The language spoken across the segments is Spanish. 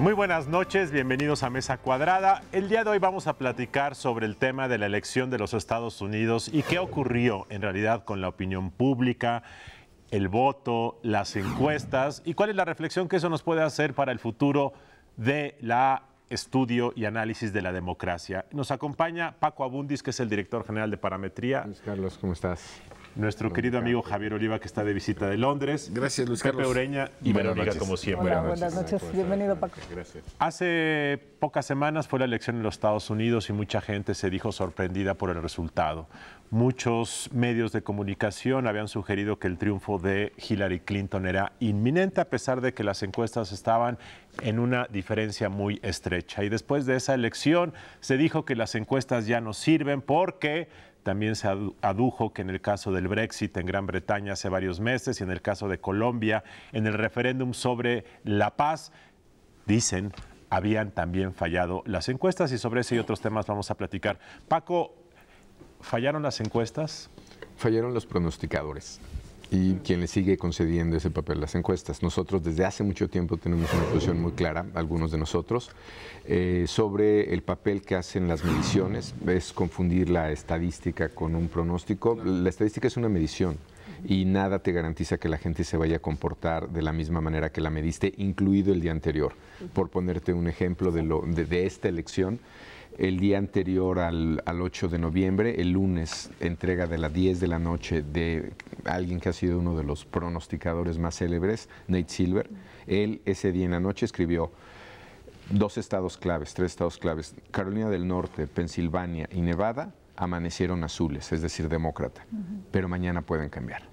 Muy buenas noches, bienvenidos a Mesa Cuadrada. El día de hoy vamos a platicar sobre el tema de la elección de los Estados Unidos y qué ocurrió en realidad con la opinión pública, el voto, las encuestas y cuál es la reflexión que eso nos puede hacer para el futuro de la estudio y análisis de la democracia. Nos acompaña Paco Abundis, que es el director general de Parametría. Luis Carlos, ¿cómo estás? Nuestro querido amigo Javier Oliva, que está de visita de Londres. Gracias, Luis Pepe Carlos. Ureña y Verónica, como siempre. Hola, buenas noches. Bienvenido, Paco. Gracias. Hace pocas semanas fue la elección en los Estados Unidos y mucha gente se dijo sorprendida por el resultado. Muchos medios de comunicación habían sugerido que el triunfo de Hillary Clinton era inminente, a pesar de que las encuestas estaban en una diferencia muy estrecha. Y después de esa elección se dijo que las encuestas ya no sirven porque también se adujo que en el caso del Brexit en Gran Bretaña hace varios meses y en el caso de Colombia, en el referéndum sobre la paz, dicen, habían también fallado las encuestas, y sobre ese y otros temas vamos a platicar. Paco, ¿fallaron las encuestas? Fallaron los pronosticadores y quien le sigue concediendo ese papel a las encuestas. Nosotros desde hace mucho tiempo tenemos una posición muy clara, algunos de nosotros, sobre el papel que hacen las mediciones. Es confundir la estadística con un pronóstico. La estadística es una medición y nada te garantiza que la gente se vaya a comportar de la misma manera que la mediste, incluido el día anterior. Por ponerte un ejemplo de esta elección, el día anterior al 8 de noviembre, el lunes, entrega de las 10 de la noche de alguien que ha sido uno de los pronosticadores más célebres, Nate Silver. Él ese día en la noche escribió 2 estados claves, 3 estados claves, Carolina del Norte, Pensilvania y Nevada, amanecieron azules, es decir, demócrata, pero mañana pueden cambiar.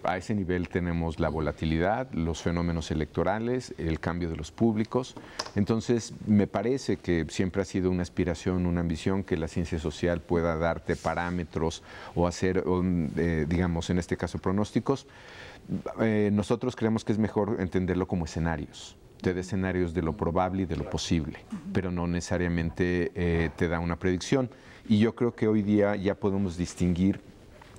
A ese nivel tenemos la volatilidad, los fenómenos electorales, el cambio de los públicos. Entonces, me parece que siempre ha sido una aspiración, una ambición que la ciencia social pueda darte parámetros o hacer, digamos, en este caso, pronósticos. Nosotros creemos que es mejor entenderlo como escenarios. Te da escenarios de lo probable y de lo posible, pero no necesariamente te da una predicción. Y yo creo que hoy día ya podemos distinguir,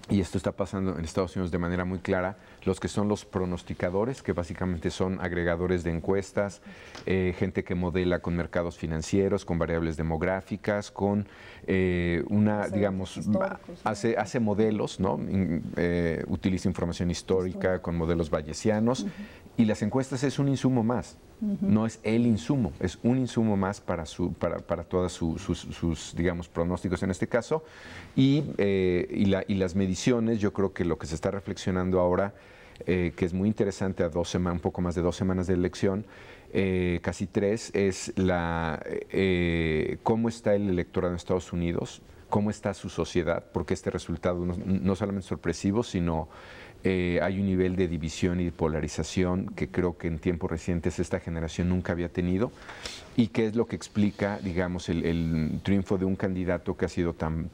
y esto está pasando en Estados Unidos de manera muy clara, los que son los pronosticadores, que básicamente son agregadores de encuestas, gente que modela con mercados financieros, con variables demográficas, con digamos, hace modelos, ¿no? Utiliza información histórica con modelos bayesianos, y las encuestas es un insumo más. No es el insumo, es un insumo más para todos sus, digamos, pronósticos en este caso. Y las mediciones, yo creo que lo que se está reflexionando ahora, que es muy interesante a un poco más de 2 semanas de elección, casi 3, es cómo está el electorado en Estados Unidos, cómo está su sociedad, porque este resultado no solamente sorpresivo, sino hay un nivel de división y de polarización que creo que en tiempos recientes esta generación nunca había tenido, y que es lo que explica, digamos, el triunfo de un candidato que ha sido tan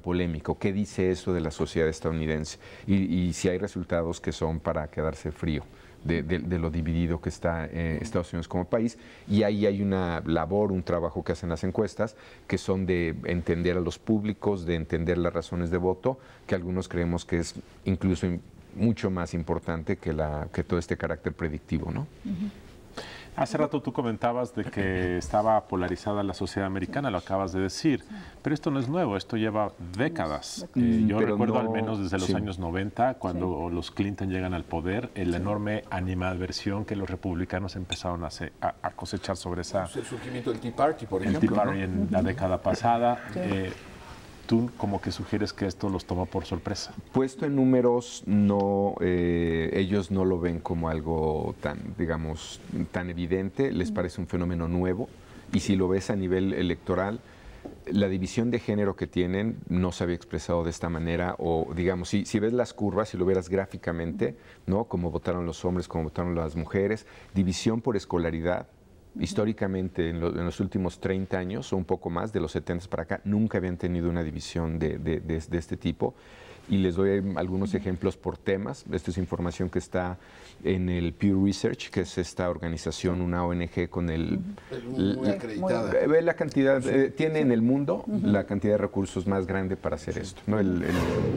polémico. ¿Qué dice eso de la sociedad estadounidense? Y si hay resultados que son para quedarse frío de lo dividido que está Estados Unidos como país. Y ahí hay una labor, un trabajo que hacen las encuestas, que son de entender a los públicos, de entender las razones de voto, que algunos creemos que es incluso mucho más importante que todo este carácter predictivo, ¿no? Hace rato tú comentabas de que estaba polarizada la sociedad americana, lo acabas de decir, pero esto no es nuevo, esto lleva décadas. Yo recuerdo al menos desde los años 90, cuando los Clinton llegan al poder, la enorme animadversión que los republicanos empezaron a cosechar sobre esa... El surgimiento del Tea Party, por ejemplo. El Tea Party en la década pasada. ¿Tú como que sugieres que esto los toma por sorpresa? Puesto en números, no, ellos no lo ven como algo tan, digamos, tan evidente, les parece un fenómeno nuevo, y si lo ves a nivel electoral, la división de género que tienen no se había expresado de esta manera, o digamos, si ves las curvas, si lo vieras gráficamente, ¿no? Cómo votaron los hombres, cómo votaron las mujeres, división por escolaridad. Históricamente, en los últimos 30 años o un poco más, de los 70 para acá, nunca habían tenido una división de este tipo. y les doy algunos ejemplos por temas. Esta es información que está en el Pew Research, que es esta organización, una ONG con muy acreditada. La cantidad, tiene en el mundo la cantidad de recursos más grande para hacer esto, ¿no? El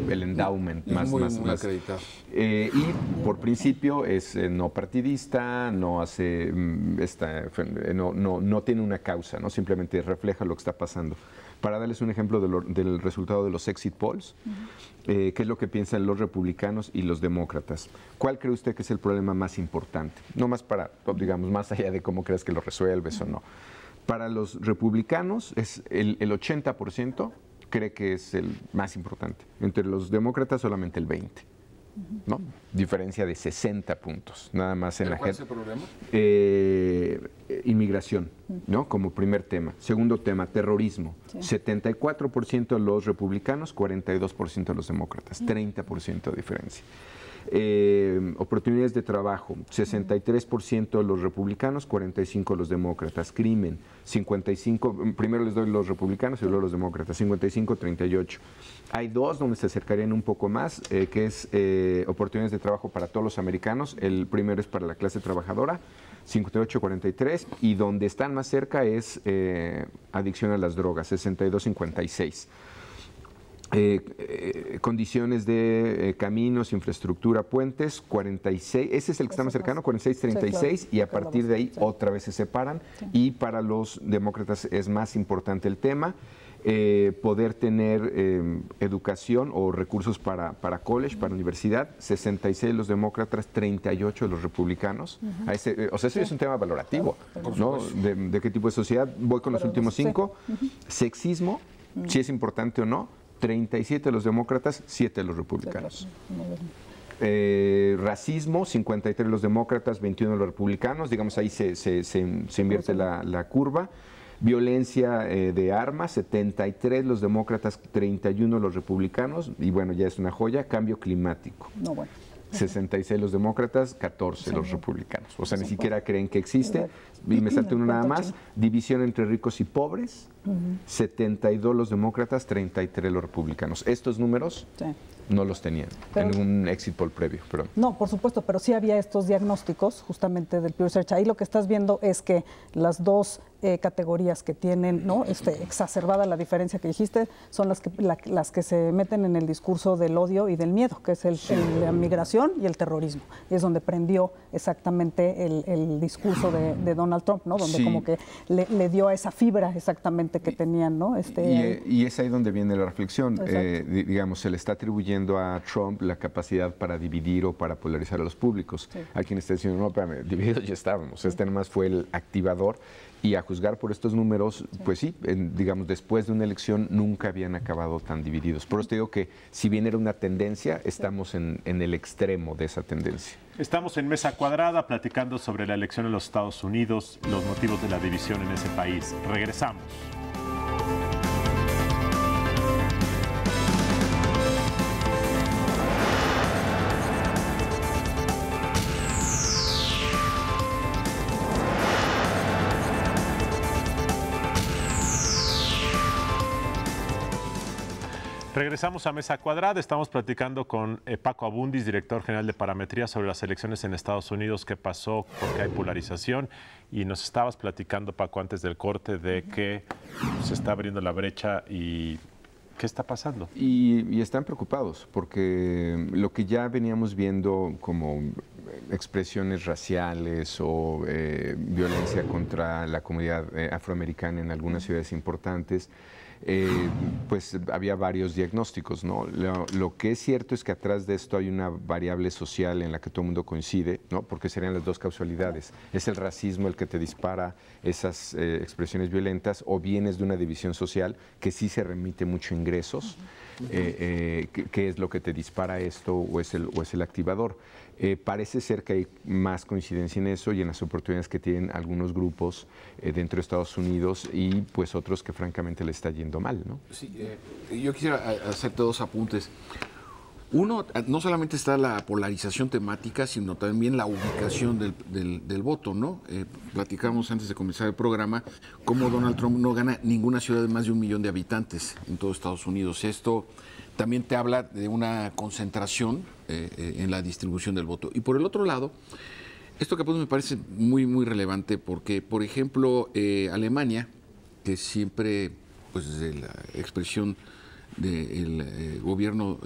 endowment más acreditado. Y por principio es no partidista, no hace no tiene una causa, ¿no? Simplemente refleja lo que está pasando. Para darles un ejemplo del resultado de los exit polls, qué es lo que piensan los republicanos y los demócratas. ¿Cuál cree usted que es el problema más importante? No más para, digamos, más allá de cómo crees que lo resuelves o no. Para los republicanos, es el 80% cree que es el más importante. Entre los demócratas, solamente el 20%. ¿No? Diferencia de 60 puntos, nada más en la ¿Cuál es el problema? Inmigración, ¿no? Como primer tema. Segundo tema, terrorismo. Sí. 74% los republicanos, 42% los demócratas, 30% de diferencia. Oportunidades de trabajo, 63% los republicanos, 45% los demócratas. Crimen, 55%, primero les doy los republicanos y luego los demócratas, 55-38%. Hay dos donde se acercarían un poco más, que es oportunidades de trabajo para todos los americanos. El primero es para la clase trabajadora, 58-43%, y donde están más cerca es adicción a las drogas, 62-56%. Condiciones de caminos, infraestructura, puentes, 46, ese es el que está más cercano, 46-36, sí, claro, y a partir de ahí otra vez se separan, y para los demócratas es más importante el tema, poder tener educación o recursos para college, para universidad, 66 los demócratas, 38 los republicanos. O sea, eso es un tema valorativo, ¿no? De qué tipo de sociedad. Voy con los últimos 5. Sexismo, si es importante o no. 37 los demócratas, 7 los republicanos. Racismo, 53 los demócratas, 21 los republicanos. Digamos, ahí se invierte la curva. Violencia de armas, 73 los demócratas, 31 los republicanos. Y bueno, ya es una joya. Cambio climático. 66 los demócratas, 14 los republicanos. O sea, ni siquiera creen que existe. Y me salto uno nada más. División entre ricos y pobres, 72 los demócratas, 33 los republicanos. Estos números no los tenían en un exit poll previo. Perdón. No, por supuesto, pero sí había estos diagnósticos justamente del Pew Research. Ahí lo que estás viendo es que las dos categorías que tienen, ¿no? Exacerbada la diferencia que dijiste, son las que se meten en el discurso del odio y del miedo, que es la migración y el terrorismo. Es donde prendió exactamente el discurso de Donald Trump, ¿no? Donde como que le dio a esa fibra exactamente que tenían, ¿no? Y es ahí donde viene la reflexión. Digamos, se le está atribuyendo a Trump la capacidad para dividir o para polarizar a los públicos. Hay quien está diciendo, no, espérame, divididos ya estábamos. Este nomás fue el activador. Y a juzgar por estos números, pues sí, digamos, después de una elección nunca habían acabado tan divididos. Por eso te digo que si bien era una tendencia, estamos en el extremo de esa tendencia. Estamos en Mesa Cuadrada platicando sobre la elección en los Estados Unidos, los motivos de la división en ese país. Regresamos. Regresamos a Mesa Cuadrada, estamos platicando con Paco Abundis, director general de Parametría, sobre las elecciones en Estados Unidos, qué pasó, por qué hay polarización, y nos estabas platicando, Paco, antes del corte, de que se está abriendo la brecha y ¿qué está pasando? Y están preocupados, porque lo que ya veníamos viendo como expresiones raciales o violencia contra la comunidad afroamericana en algunas ciudades importantes, pues había varios diagnósticos, ¿no? Lo que es cierto es que atrás de esto hay una variable social en la que todo el mundo coincide, ¿no? Porque serían las dos causalidades. Es el racismo el que te dispara esas expresiones violentas, o bien es de una división social que sí se remite mucho a ingresos, que es lo que te dispara esto, o es el activador. Parece ser que hay más coincidencia en eso y en las oportunidades que tienen algunos grupos dentro de Estados Unidos, y pues otros que francamente le está yendo mal, ¿no? Sí, yo quisiera hacer dos apuntes. Uno, no solamente está la polarización temática, sino también la ubicación del voto, ¿no? Platicamos antes de comenzar el programa cómo Donald Trump no gana ninguna ciudad de más de 1 millón de habitantes en todo Estados Unidos. Esto también te habla de una concentración en la distribución del voto. Y por el otro lado, esto que me parece muy, muy relevante porque, por ejemplo, Alemania, que siempre, pues desde la expresión del gobierno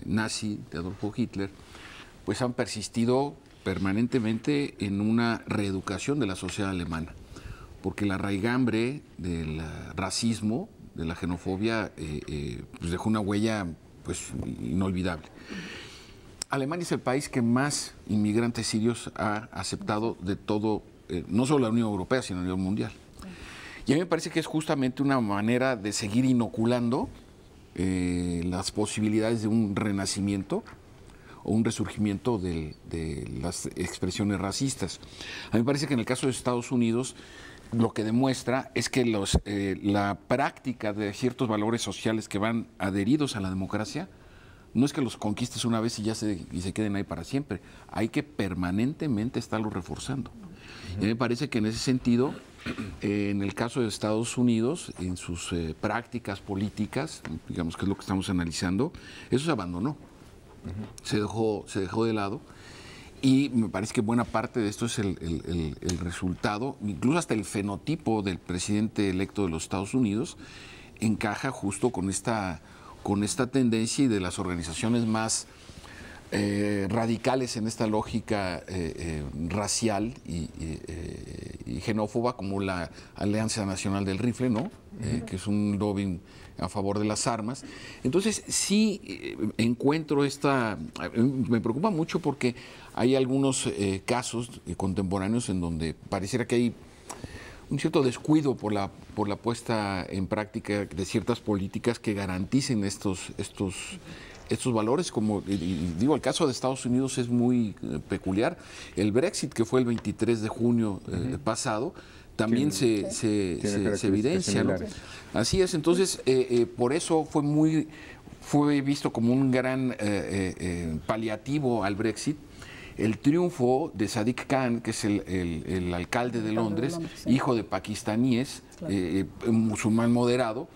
nazi de Adolfo Hitler, pues han persistido permanentemente en una reeducación de la sociedad alemana, porque la raigambre del racismo, de la xenofobia, pues dejó una huella pues inolvidable. Alemania es el país que más inmigrantes sirios ha aceptado de todo, no solo la Unión Europea, sino a nivel mundial. Y a mí me parece que es justamente una manera de seguir inoculando las posibilidades de un renacimiento o un resurgimiento de las expresiones racistas. A mí me parece que en el caso de Estados Unidos lo que demuestra es que la práctica de ciertos valores sociales que van adheridos a la democracia no es que los conquistes una vez y se queden ahí para siempre. Hay que permanentemente estarlos reforzando. Y me parece que en ese sentido, en el caso de Estados Unidos, en sus prácticas políticas, digamos que es lo que estamos analizando, eso se abandonó. Se dejó de lado. Y me parece que buena parte de esto es el resultado, incluso hasta el fenotipo del presidente electo de los Estados Unidos, encaja justo con esta tendencia y de las organizaciones más radicales en esta lógica racial y xenófoba, como la Alianza Nacional del Rifle, ¿no? Que es un lobbying a favor de las armas. Entonces, sí encuentro me preocupa mucho porque hay algunos casos contemporáneos en donde pareciera que hay un cierto descuido por la puesta en práctica de ciertas políticas que garanticen estos valores, como digo, el caso de Estados Unidos es muy peculiar. El Brexit, que fue el 23 de junio pasado, también se evidencia, ¿no? Así es, entonces por eso fue visto como un gran paliativo al Brexit el triunfo de Sadiq Khan, que es el alcalde de Londres, sí, hijo de pakistaníes, claro, musulmán moderado,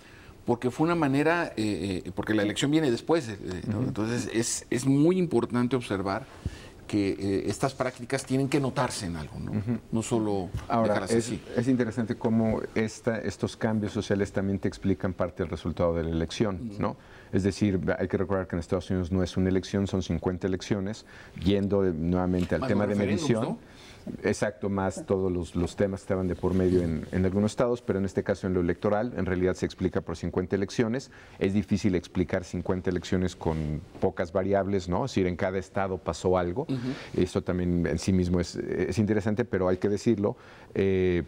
porque fue una manera, porque la elección viene después, ¿no? Entonces es muy importante observar que estas prácticas tienen que notarse en algo, ¿no? No solo dejarlas así. Es interesante cómo estos cambios sociales también te explican parte del resultado de la elección, ¿no? Es decir, hay que recordar que en Estados Unidos no es una elección, son 50 elecciones, yendo nuevamente al tema de medición. ¿No? Exacto, más todos los temas que estaban de por medio en algunos estados, pero en este caso en lo electoral, en realidad se explica por 50 elecciones. Es difícil explicar 50 elecciones con pocas variables, ¿no? Es decir, en cada estado pasó algo. Eso también en sí mismo es interesante, pero hay que decirlo,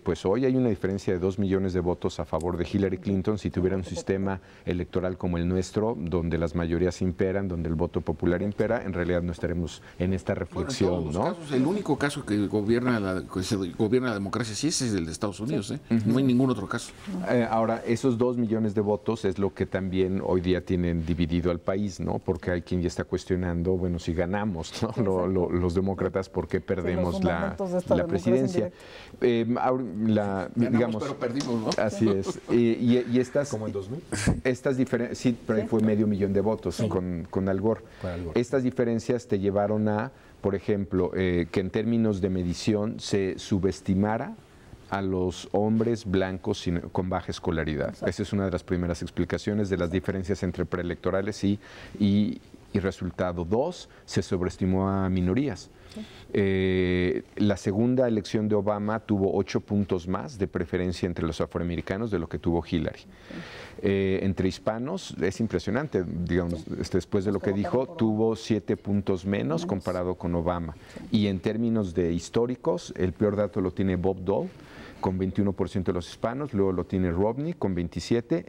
pues hoy hay una diferencia de 2 millones de votos a favor de Hillary Clinton. Si tuviera un sistema electoral como el nuestro, donde las mayorías imperan, donde el voto popular impera, en realidad no estaremos en esta reflexión, bueno, en todos los casos, el único caso que gobierna la democracia sí es el de Estados Unidos, ¿eh? No hay ningún otro caso. Ahora, esos 2 millones de votos es lo que también hoy día tienen dividido al país, ¿no? Porque hay quien ya está cuestionando, bueno, si ganamos, ¿no? Los demócratas, ¿por qué perdemos la presidencia? Digamos, pero perdimos, ¿no? Así es. Y estas, como en 2000. Estas diferencias, sí, pero ahí fue 500,000 de votos, sí, con Al Gore. Estas diferencias te llevaron a, por ejemplo, que en términos de medición se subestimara a los hombres blancos con baja escolaridad. Exacto. Esa es una de las primeras explicaciones de las diferencias entre preelectorales y resultado. 2, se sobreestimó a minorías. La segunda elección de Obama tuvo 8 puntos más de preferencia entre los afroamericanos de lo que tuvo Hillary. Entre hispanos es impresionante, digamos, después de lo que dijo, tuvo 7 puntos menos comparado con Obama. Y en términos de históricos, el peor dato lo tiene Bob Dole con 21% de los hispanos, luego lo tiene Romney con 27%.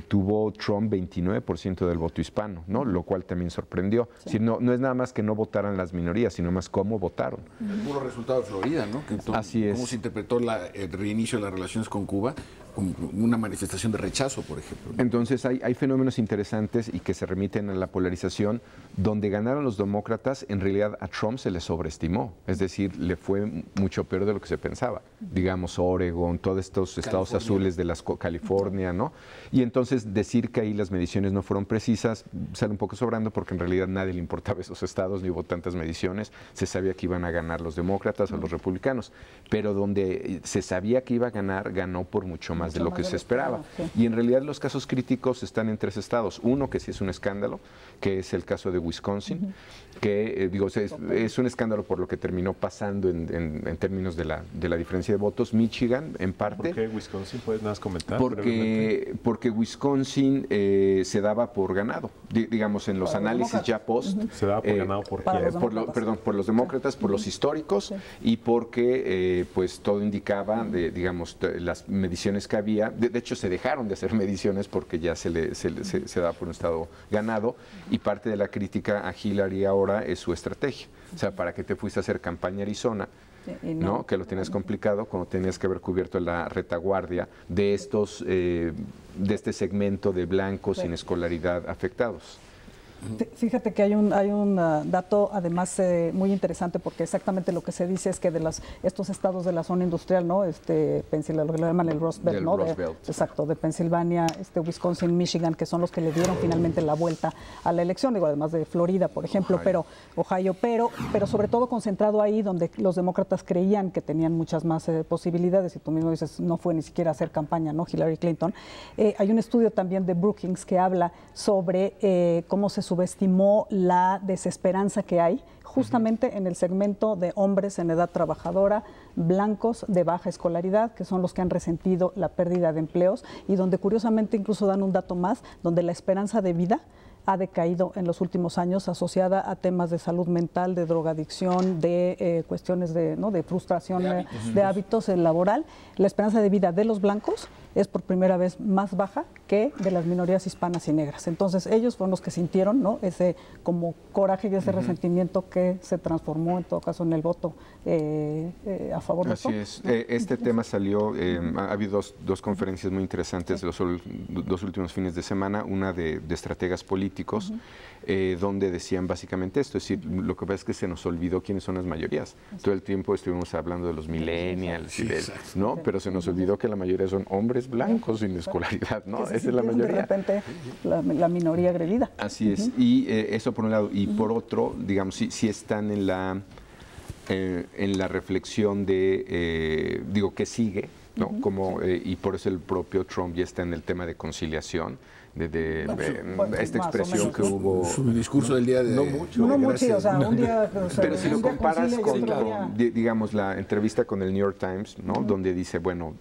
Tuvo Trump 29% del voto hispano, ¿no? Lo cual también sorprendió. Sí. Si no es nada más que no votaran las minorías, sino más cómo votaron. El puro resultado de Florida, ¿no? Así es. Cómo se interpretó el reinicio de las relaciones con Cuba, una manifestación de rechazo, por ejemplo. Entonces hay fenómenos interesantes y que se remiten a la polarización. Donde ganaron los demócratas, en realidad a Trump se le sobreestimó, es decir, le fue mucho peor de lo que se pensaba. Digamos, Oregon, todos estos estados azules de California, ¿no? Y entonces decir que ahí las mediciones no fueron precisas sale un poco sobrando, porque en realidad nadie le importaba esos estados, ni hubo tantas mediciones. Se sabía que iban a ganar los demócratas o los republicanos, pero donde se sabía que iba a ganar, ganó por mucho más de lo que se esperaba. Y en realidad los casos críticos están en 3 estados. Uno que sí es un escándalo, que es el caso de Wisconsin, que es un escándalo por lo que terminó pasando en términos de la diferencia de votos. Michigan, en parte. ¿Por qué Wisconsin? ¿Puedes nada más comentar? Porque Wisconsin se daba por ganado. Digamos, en los análisis ya post. Se daba por ganado ¿por quién? Por los demócratas, por los históricos, y porque pues todo indicaba, digamos, las mediciones que había. De hecho, se dejaron de hacer mediciones porque ya se daba por un estado ganado, y parte de la crítica a Hillary ahora es su estrategia. O sea, ¿para qué te fuiste a hacer campaña a Arizona? ¿No? Que lo tienes complicado cuando tenías que haber cubierto la retaguardia de este segmento de blancos sin escolaridad afectados. Fíjate que hay un dato además muy interesante, porque exactamente lo que se dice es que de estos estados de la zona industrial, ¿no? Pensilvania, lo que le llaman el Rust Belt, ¿no? Exacto, de Pensilvania, Wisconsin, Michigan, que son los que le dieron finalmente la vuelta a la elección, digo, además de Florida, por ejemplo, Ohio, pero sobre todo concentrado ahí donde los demócratas creían que tenían muchas más posibilidades, y tú mismo dices, no fue ni siquiera a hacer campaña, ¿no? Hillary Clinton. Hay un estudio también de Brookings que habla sobre cómo se subestimó la desesperanza que hay justamente en el segmento de hombres en edad trabajadora, blancos de baja escolaridad, que son los que han resentido la pérdida de empleos, y donde curiosamente incluso dan un dato más, donde la esperanza de vida ha decaído en los últimos años, asociada a temas de salud mental, de drogadicción, de cuestiones de frustración, de hábitos laboral. La esperanza de vida de los blancos es por primera vez más baja que de las minorías hispanas y negras. Entonces ellos fueron los que sintieron, ¿no? Ese como coraje y ese resentimiento que se transformó en todo caso en el voto a favor de Trump. Así es. Este tema salió, ha habido dos conferencias muy interesantes los dos últimos fines de semana, una de estrategas políticos, donde decían básicamente esto, es decir, lo que pasa es que se nos olvidó quiénes son las mayorías. Todo el tiempo estuvimos hablando de los millennials, ¿no? Pero se nos olvidó que la mayoría son hombres blancos sin escolaridad, ¿no? Esa es la mayoría. De repente la minoría agredida. Así es. Y eso por un lado. Y por otro, digamos, sí están en la reflexión de, ¿qué sigue? ¿No? Y por eso el propio Trump ya está en el tema de conciliación, esta expresión que hubo. Su discurso del día de... No mucho, o sea, un día... Pero si lo comparas con, digamos, la entrevista con el New York Times, ¿no? Donde dice, bueno,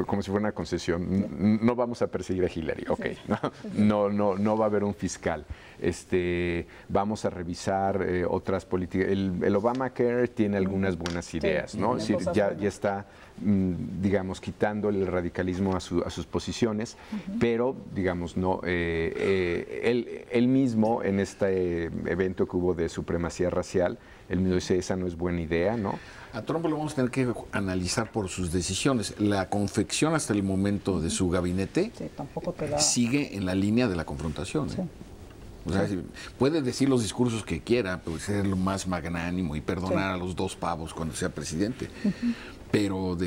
como si fuera una concesión, no vamos a perseguir a Hillary, ok, no va a haber un fiscal, vamos a revisar otras políticas, el Obamacare tiene algunas buenas ideas, ¿no? Es decir, ya está, digamos, quitándole el radicalismo a sus posiciones, pero, digamos, no, él mismo en este evento que hubo de supremacía racial, él mismo dice, esa no es buena idea, ¿no? A Trump lo vamos a tener que analizar por sus decisiones. La confección hasta el momento de su gabinete sigue en la línea de la confrontación. O sea, puede decir los discursos que quiera, puede ser lo más magnánimo y perdonar a los 2 pavos cuando sea presidente. Pero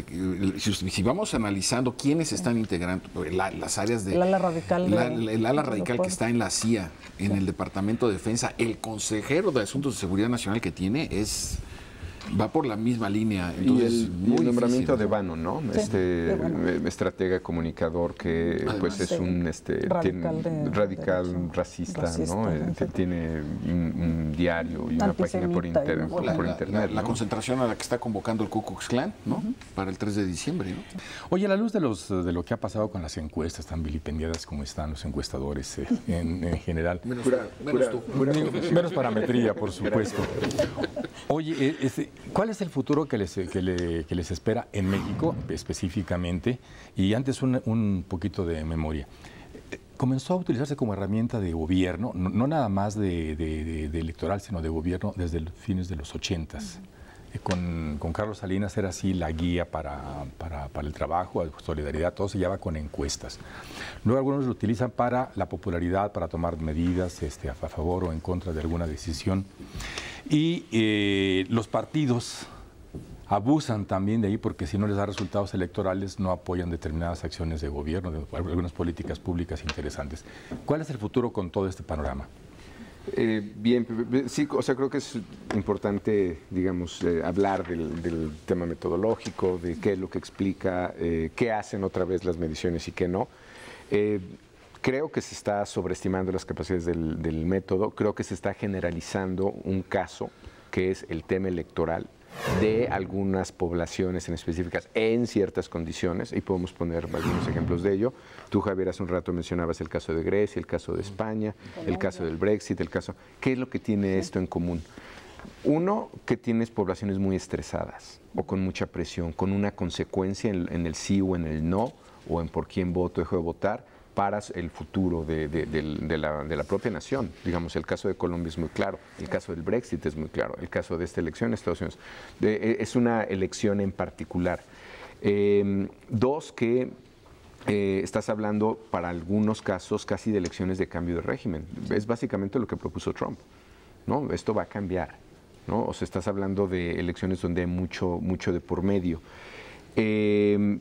si vamos analizando quiénes están integrando las áreas de... El ala radical. El ala radical que está en la CIA, en el Departamento de Defensa, el consejero de Asuntos de Seguridad Nacional que tiene va por la misma línea. Entonces, y el nombramiento de Bannon, ¿no? Estratega comunicador que además, pues es un radical racista, ¿no? Tiene un diario y una página por internet. La concentración a la que está convocando el Ku Klux Klan, ¿no? Para el 3 de diciembre, ¿no? Oye, a la luz de lo que ha pasado con las encuestas tan vilipendiadas como están los encuestadores en general. Menos parametría, por supuesto. Oye, ¿cuál es el futuro que les espera en México específicamente? Y antes un poquito de memoria. Comenzó a utilizarse como herramienta de gobierno, no nada más de electoral, sino de gobierno desde los fines de los 80s. con Carlos Salinas era así la guía para el trabajo, solidaridad, todo se lleva con encuestas. Luego algunos lo utilizan para la popularidad, para tomar medidas a favor o en contra de alguna decisión. Y los partidos abusan también de ahí porque si no les da resultados electorales no apoyan determinadas acciones de gobierno, algunas políticas públicas interesantes. ¿Cuál es el futuro con todo este panorama? Bien, sí, o sea, creo que es importante, digamos, hablar del tema metodológico, de qué es lo que explica, qué hacen otra vez las mediciones y qué no. Creo que se está sobreestimando las capacidades del método, creo que se está generalizando un caso que es el tema electoral de algunas poblaciones en específicas en ciertas condiciones, y podemos poner algunos ejemplos de ello. Tú, Javier, hace un rato mencionabas el caso de Grecia, el caso de España, el caso del Brexit, el caso... ¿Qué es lo que tiene esto en común? Uno, que tienes poblaciones muy estresadas o con mucha presión, con una consecuencia en el sí o en el no, o en por quién voto o dejo de votar, para el futuro de la propia nación. Digamos, el caso de Colombia es muy claro, el caso del Brexit es muy claro, el caso de esta elección en Estados Unidos. Es una elección en particular. Dos, que estás hablando para algunos casos casi de elecciones de cambio de régimen. Es básicamente lo que propuso Trump, ¿no? Esto va a cambiar, ¿no? O sea, estás hablando de elecciones donde hay mucho de por medio.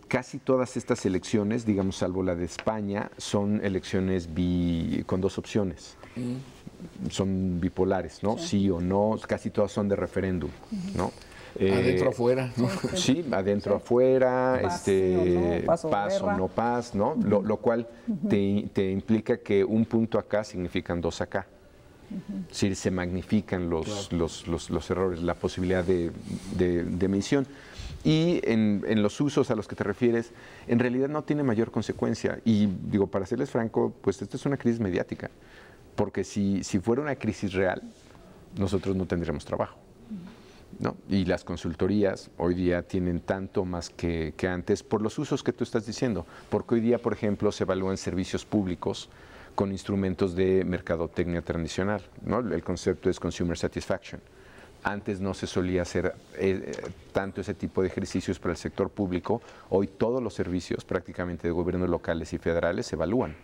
Casi todas estas elecciones, digamos, salvo la de España, son elecciones con dos opciones. Son bipolares, ¿no? Sí o no, casi todas son de referéndum, ¿no? Adentro afuera, ¿no? Sí, adentro afuera, paz o no paz, ¿no? Lo cual te implica que un punto acá significan dos acá. Sí, se magnifican los errores, la posibilidad de medición. Y en los usos a los que te refieres, en realidad no tiene mayor consecuencia. Y digo, para serles franco, pues esto es una crisis mediática. Porque si fuera una crisis real, nosotros no tendríamos trabajo, ¿no? Y las consultorías hoy día tienen tanto más que antes por los usos que tú estás diciendo. Porque hoy día, por ejemplo, se evalúan servicios públicos con instrumentos de mercadotecnia tradicional, ¿no? El concepto es consumer satisfaction. Antes no se solía hacer tanto ese tipo de ejercicios para el sector público. Hoy todos los servicios prácticamente de gobiernos locales y federales se evalúan.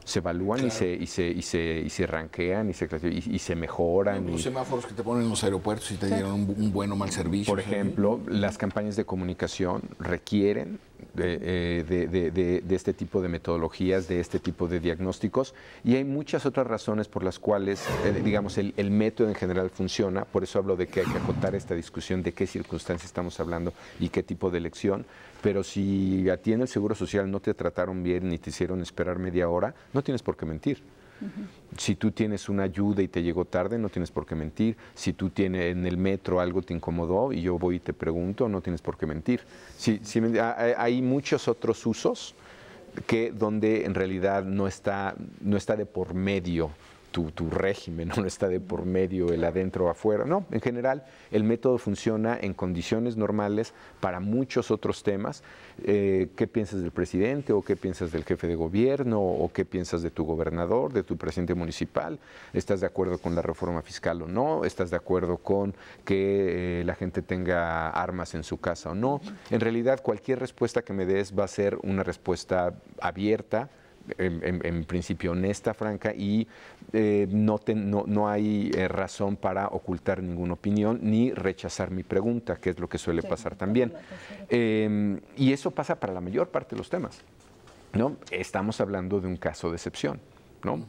Se evalúan, claro. y se ranquean y se mejoran. Los semáforos que te ponen en los aeropuertos y te dieron un buen o mal servicio. Por ejemplo, las campañas de comunicación requieren de este tipo de metodologías, de este tipo de diagnósticos, y hay muchas otras razones por las cuales, digamos, el método en general funciona. Por eso hablo de que hay que acotar esta discusión de qué circunstancias estamos hablando y qué tipo de elección. Pero si a ti en el Seguro Social no te trataron bien ni te hicieron esperar media hora, no tienes por qué mentir. Si tú tienes una ayuda y te llegó tarde, no tienes por qué mentir. Si tú tienes en el metro algo te incomodó y yo voy y te pregunto, no tienes por qué mentir. Hay muchos otros usos donde en realidad no está de por medio tu régimen, no está de por medio el adentro o afuera. No, en general el método funciona en condiciones normales para muchos otros temas. ¿Qué piensas del presidente o qué piensas del jefe de gobierno o qué piensas de tu gobernador, de tu presidente municipal? ¿Estás de acuerdo con la reforma fiscal o no? ¿Estás de acuerdo con que la gente tenga armas en su casa o no? En realidad cualquier respuesta que me des va a ser una respuesta abierta, en principio honesta, franca, y no hay razón para ocultar ninguna opinión ni rechazar mi pregunta, que es lo que suele pasar también. Y eso pasa para la mayor parte de los temas, ¿no? Estamos hablando de un caso de excepción, ¿no?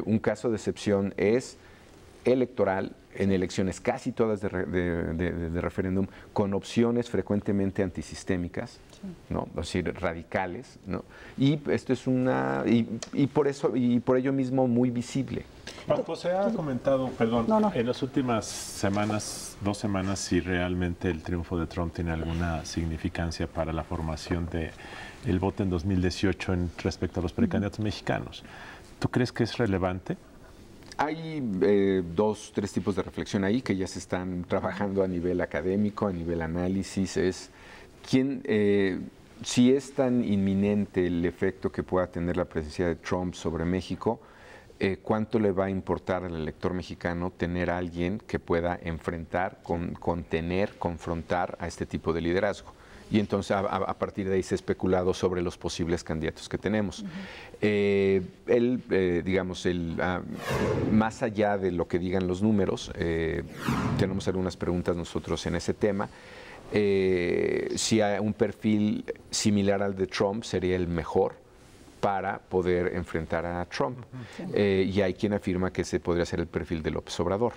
Un caso de excepción es electoral, en elecciones casi todas de referéndum, con opciones frecuentemente antisistémicas, ¿no? Es decir, radicales, ¿no? Y esto es por ello mismo muy visible. Paco, se ha comentado, perdón, en las últimas 2 semanas, si realmente el triunfo de Trump tiene alguna significancia para la formación del voto en 2018 respecto a los precandidatos mexicanos. ¿Tú crees que es relevante? Hay 3 tipos de reflexión ahí que ya se están trabajando a nivel académico, a nivel análisis. Si es tan inminente el efecto que pueda tener la presencia de Trump sobre México, ¿cuánto le va a importar al elector mexicano tener a alguien que pueda enfrentar, contener, confrontar a este tipo de liderazgo? Y entonces a partir de ahí se ha especulado sobre los posibles candidatos que tenemos. Más allá de lo que digan los números, tenemos algunas preguntas nosotros en ese tema. Si hay un perfil similar al de Trump sería el mejor para poder enfrentar a Trump. Y hay quien afirma que ese podría ser el perfil de López Obrador.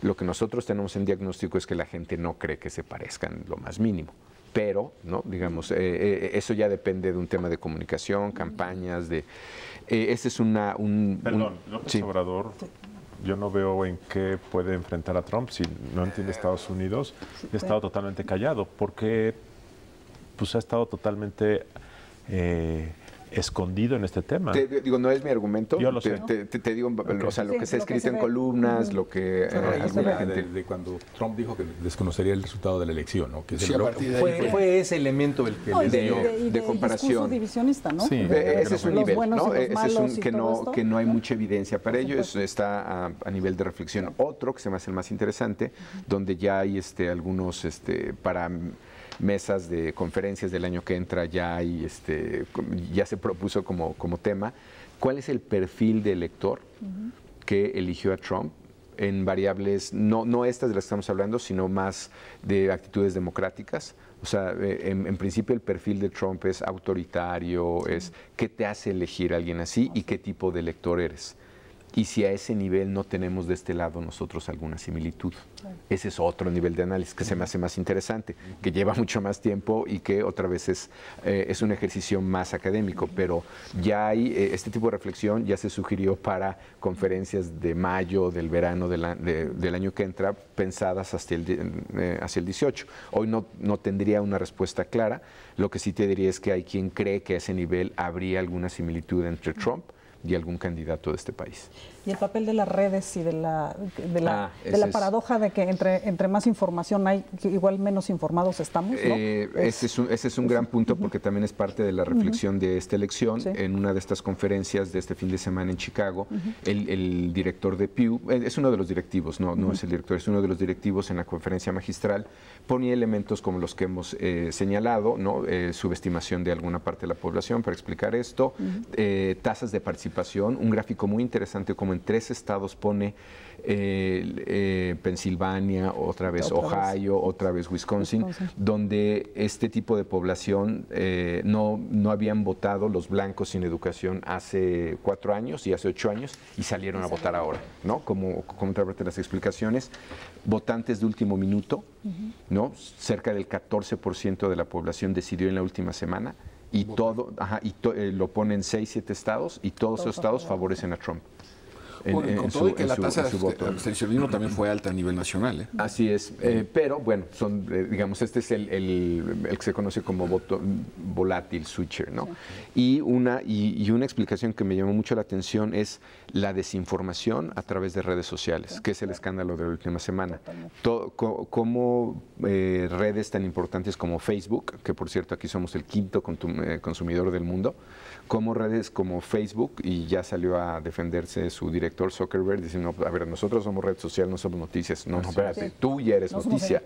Lo que nosotros tenemos en diagnóstico es que la gente no cree que se parezcan lo más mínimo. Pero, ¿no? Digamos, eso ya depende de un tema de comunicación, campañas, ese es Perdón, López Obrador, yo no veo en qué puede enfrentar a Trump si no entiende Estados Unidos. Ha estado totalmente callado, porque pues ha estado totalmente escondido en este tema. Digo, no es mi argumento. Yo lo sé. Te digo, o sea, lo que se ha escrito en columnas, lo que alguna gente de cuando Trump dijo que desconocería el resultado de la elección, ¿no? Que sí, fue ese elemento el que les dio de comparación divisionista, ¿no? Sí, ese es un nivel, ¿no? Ese es que no hay mucha evidencia para ello. Eso está a nivel de reflexión. Otro que se me hace el más interesante, donde ya hay algunos para mesas de conferencias del año que entra, ya hay ya se propuso como tema cuál es el perfil de elector que eligió a Trump en variables, no estas de las que estamos hablando, sino más de actitudes democráticas. O sea, en principio el perfil de Trump es autoritario, es qué te hace elegir a alguien así y qué tipo de elector eres. Y si a ese nivel no tenemos de este lado nosotros alguna similitud. Ese es otro nivel de análisis que se me hace más interesante, que lleva mucho más tiempo y que otra vez es un ejercicio más académico, pero ya hay este tipo de reflexión, ya se sugirió para conferencias de mayo, del verano del año que entra, pensadas hacia el 18. Hoy no tendría una respuesta clara. Lo que sí te diría es que hay quien cree que a ese nivel habría alguna similitud entre Trump y algún candidato de este país. Y el papel de las redes y de la paradoja de que entre más información hay, que igual menos informados estamos, ¿no? Ese es un gran punto, porque también es parte de la reflexión de esta elección. Sí. En una de estas conferencias de este fin de semana en Chicago, el director de Pew, es uno de los directivos, no es el director, es uno de los directivos en la conferencia magistral, ponía elementos como los que hemos señalado, ¿no? Subestimación de alguna parte de la población para explicar esto, tasas de participación, un gráfico muy interesante como en 3 estados pone Pensilvania, otra vez Ohio, otra vez Wisconsin, donde este tipo de población no habían votado los blancos sin educación hace 4 años y hace 8 años y salieron a votar ahora, ¿no? Como otra parte de las explicaciones, votantes de último minuto, ¿no? Cerca del 14% de la población decidió en la última semana y lo ponen 6-7 estados y todos esos estados favorecen a Trump. Con todo y que la tasa de abstencionismo también fue alta a nivel nacional. Así es, pero bueno, digamos, este es el que se conoce como voto volátil, switcher, ¿no? Sí. Y una explicación que me llamó mucho la atención es la desinformación a través de redes sociales, que es el escándalo de la última semana. Cómo redes tan importantes como Facebook, que por cierto aquí somos el 5º consumidor del mundo, como redes como Facebook, y ya salió a defenderse su director Zuckerberg diciendo, a ver, nosotros somos red social, no somos noticias. No, espérate, tú ya eres noticia.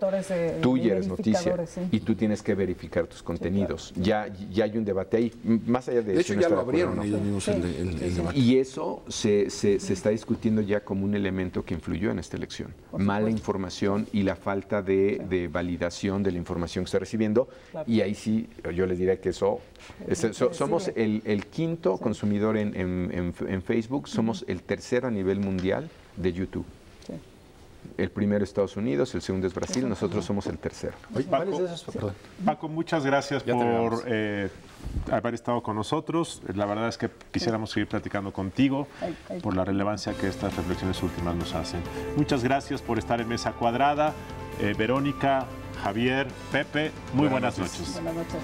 Tú ya eres noticia. Y tú tienes que verificar tus contenidos. Sí, claro. Ya hay un debate ahí. Más allá de hecho, ya lo abrieron ellos mismos el debate. Y eso se está discutiendo ya como un elemento que influyó en esta elección. Mala información y la falta de validación de la información que está recibiendo. Claro. Y ahí sí, yo les diría que somos el 5º consumidor en Facebook, somos el 3º a nivel mundial de YouTube. Sí. El primero es Estados Unidos, el segundo es Brasil, nosotros somos el 3º. Paco, muchas gracias por haber estado con nosotros. La verdad es que quisiéramos seguir platicando contigo por la relevancia que estas reflexiones últimas nos hacen. Muchas gracias por estar en Mesa Cuadrada. Verónica, Javier, Pepe, muy buenas noches. Buenas noches.